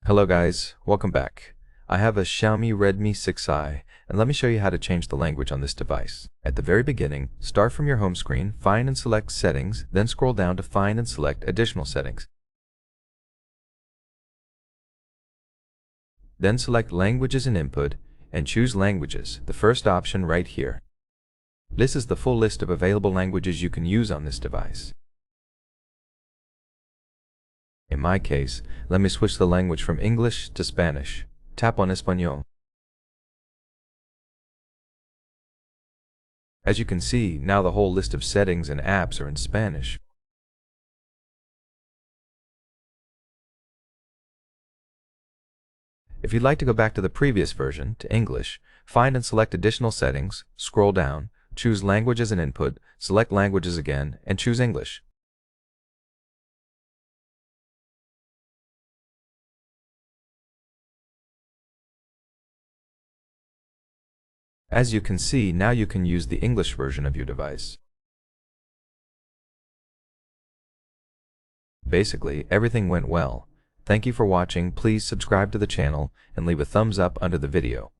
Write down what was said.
Hello guys, welcome back. I have a Xiaomi Redmi 6i, and let me show you how to change the language on this device. At the very beginning, start from your home screen, find and select Settings, then scroll down to find and select Additional Settings. Then select Languages and Input, and choose Languages, the first option right here. This is the full list of available languages you can use on this device. In my case, let me switch the language from English to Spanish. Tap on Español. As you can see, now the whole list of settings and apps are in Spanish. If you'd like to go back to the previous version, to English, find and select Additional Settings, scroll down, choose Languages and Input, select Languages again, and choose English. As you can see, now you can use the English version of your device. Basically, everything went well. Thank you for watching. Please subscribe to the channel and leave a thumbs up under the video.